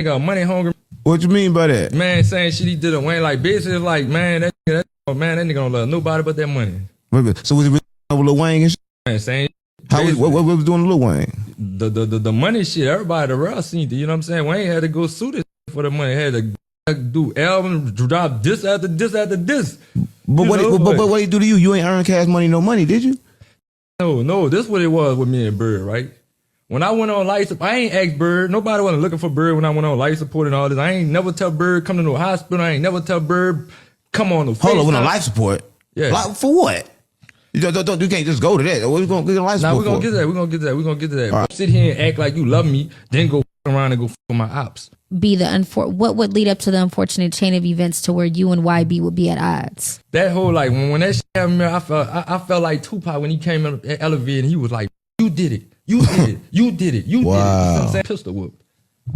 nigga money hungry. What you mean by that? Man, saying shit he did a Wayne, like basically like, man, that nigga don't love nobody but that money. So was it really over Lil Wayne and shit? Man, saying what was doing to Lil Wayne? The money shit, everybody the rest seen it, you know what I'm saying? Wayne had to go sue this for the money, had to do albums, drop this after this after this. But what he do to you? You ain't earn cash money, no money, did you? No, this what it was with me and Bird, right? When I went on life support, I ain't asked Bird. Nobody wasn't looking for Bird when I went on life support and all this. I ain't never tell Bird come to no hospital. I ain't never tell Bird come on no FaceTime. Hold on, went on life support? Yeah. Like, for what? You can't just go to that. We're going to get life support. Nah, we're going to get that. We're going to get to that. Right. Sit here and act like you love me, then go around and go for my ops. What would lead up to the unfortunate chain of events to where you and YB would be at odds? That whole, like, when that shit happened, I felt like Tupac when he came in the elevator and he was like, you did it. You did it. You did it. You did it. You know what I'm saying? Pistol whoop.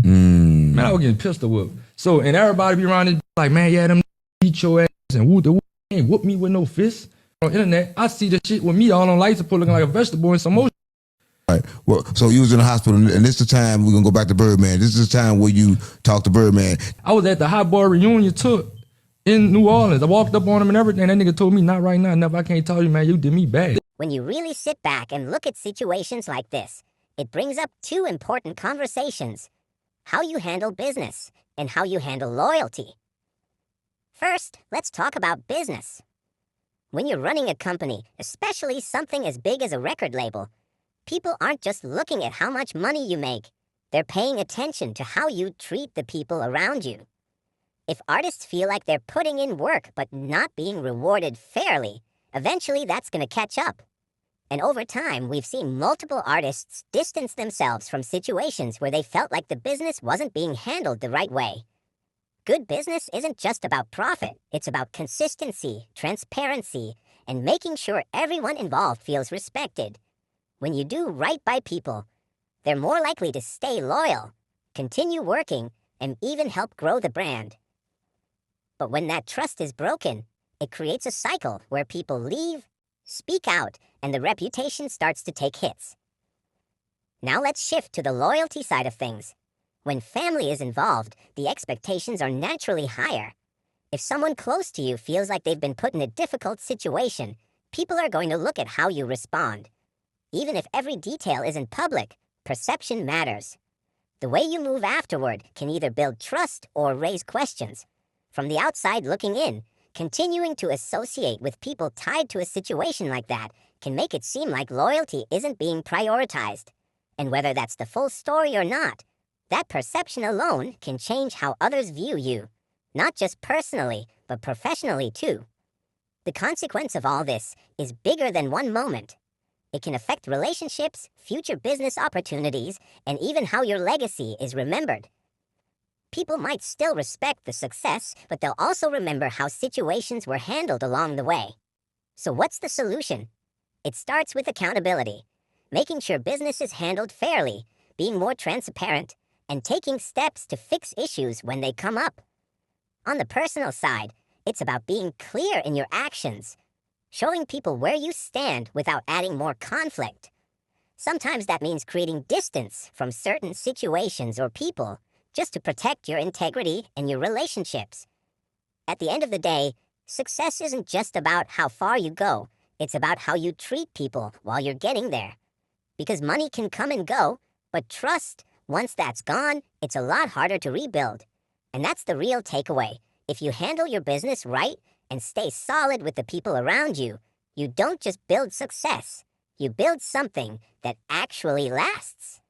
Man, I was getting pistol whoop. So, and everybody be around it like, man, yeah, them beat your ass and whoop ain't whoop me with no fist. On the internet, I see the shit with me all on light support looking like a vegetable in some motion. Right. Well, so you was in the hospital, and this is the time we're gonna go back to Birdman. This is the time where you talk to Birdman. I was at the Hot Boy reunion tour in New Orleans. I walked up on him and everything. That nigga told me, not right now, never. I can't tell you, man, you did me bad. When you really sit back and look at situations like this, it brings up two important conversations: how you handle business and how you handle loyalty. First, let's talk about business. When you're running a company, especially something as big as a record label, people aren't just looking at how much money you make. They're paying attention to how you treat the people around you. If artists feel like they're putting in work but not being rewarded fairly, eventually that's going to catch up. And over time, we've seen multiple artists distance themselves from situations where they felt like the business wasn't being handled the right way. Good business isn't just about profit. It's about consistency, transparency, and making sure everyone involved feels respected. When you do right by people, they're more likely to stay loyal, continue working, and even help grow the brand. But when that trust is broken, it creates a cycle where people leave, speak out, and the reputation starts to take hits. Now let's shift to the loyalty side of things. When family is involved, the expectations are naturally higher. If someone close to you feels like they've been put in a difficult situation, people are going to look at how you respond. Even if every detail isn't public, perception matters. The way you move afterward can either build trust or raise questions. From the outside looking in, continuing to associate with people tied to a situation like that can make it seem like loyalty isn't being prioritized. And whether that's the full story or not, that perception alone can change how others view you, not just personally, but professionally too. The consequence of all this is bigger than one moment. It can affect relationships, future business opportunities, and even how your legacy is remembered. People might still respect the success, but they'll also remember how situations were handled along the way. So what's the solution? It starts with accountability, making sure business is handled fairly, being more transparent, and taking steps to fix issues when they come up. On the personal side, it's about being clear in your actions, showing people where you stand without adding more conflict. Sometimes that means creating distance from certain situations or people just to protect your integrity and your relationships. At the end of the day, success isn't just about how far you go, it's about how you treat people while you're getting there. Because money can come and go, but trust, once that's gone, it's a lot harder to rebuild. And that's the real takeaway. If you handle your business right and stay solid with the people around you, you don't just build success, you build something that actually lasts.